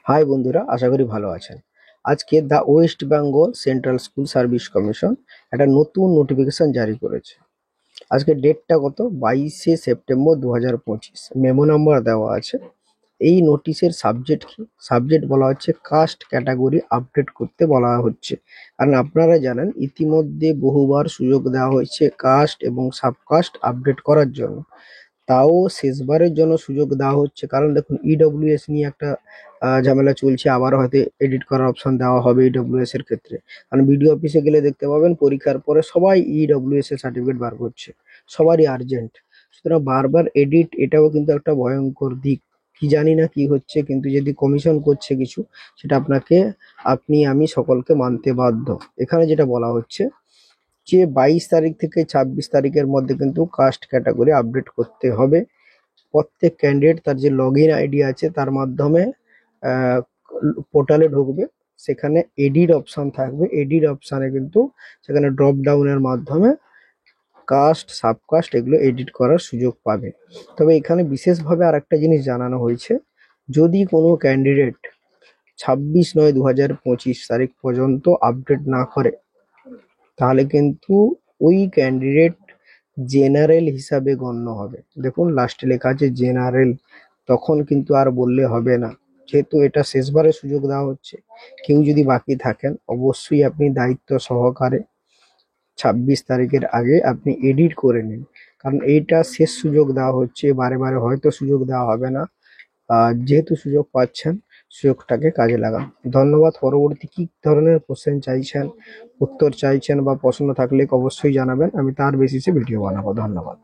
High বন্ধুরা, আশা করি ভালো আছেন। আজকে the West Bengal central school service commission একটা নতুন নোটিফিকেশন জারি করেছে। আজকে ডেটটা কত? 22শে সেপ্টেম্বর 2025। মেমো নাম্বার দেওয়া আছে। এই নোটিশের সাবজেক্ট কি? সাবজেক্ট বলা হচ্ছে কাস্ট ক্যাটাগরি আপডেট করতে বলা হচ্ছে। কারণ আপনারা জানেন ইতিমধ্যে বহুবার সুযোগ দেওয়া হয়েছে কাস্ট এবং সাবকাস্ট আপডেট করার জন্য। তাও শেষবারের জন্য সুযোগ দেওয়া হচ্ছে, কারণ দেখুন ইডব্লিউএস নিয়ে একটা ঝামেলা চলছে। আবার হয়তো এডিট করার অপশন দেওয়া হবে ইডব্লিউএস এর ক্ষেত্রে। কারণ বিডিও অফিসে গেলে দেখতে পাবেন পরীক্ষার পরে সবাই ইডব্লিউএস এর সার্টিফিকেট বার করছে, সবারই আর্জেন্ট। সুতরাং বারবার এডিট, এটাও কিন্তু একটা ভয়ঙ্কর দিক। কি জানি না কি হচ্ছে, কিন্তু যদি কমিশন করছে কিছু, সেটা আপনি আমি সকলকে মানতে বাধ্য। এখানে যেটা বলা হচ্ছে যে 22 তারিখ থেকে 26 তারিখের মধ্যে কিন্তু কাস্ট ক্যাটাগরি আপডেট করতে হবে। প্রত্যেক ক্যান্ডিডেট তার যে লগ ইন আইডি আছে তার মাধ্যমে পোর্টালে ঢুকবে। সেখানে এডিট অপশন থাকবে, এডিট অপশানে কিন্তু সেখানে ড্রপ ডাউনের মাধ্যমে কাস্ট সাবকাস্ট এগুলো এডিট করার সুযোগ পাবে। তবে এখানে বিশেষভাবে আর একটা জিনিস জানানো হয়েছে, যদি কোনো ক্যান্ডিডেট 26/9/2025 পর্যন্ত আপডেট না করে, তাহলে কিন্তু ওই ক্যান্ডিডেট জেনারেল হিসাবে গণ্য হবে। দেখুন লাস্টে লেখা আছে জেনারেল। তখন কিন্তু আর বললে হবে না, যেহেতু এটা শেষবারের সুযোগ দেওয়া হচ্ছে। কেউ যদি বাকি থাকেন, অবশ্যই আপনি দায়িত্ব সহকারে 26 তারিখের আগে আপনি এডিট করে নিন। কারণ এইটা শেষ সুযোগ দেওয়া হচ্ছে, বারে বারে হয়তো সুযোগ দেওয়া হবে না। যেহেতু সুযোগ পাচ্ছেন, সুযোগটাকে কাজে লাগান। ধন্যবাদ। পরবর্তী কি ধরনের কোশ্চেন চাইছেন, উত্তর চাইছেন বা প্রশ্ন থাকলে অবশ্যই জানাবেন, আমি তার বেসিসে ভিডিও বানাবো। ধন্যবাদ।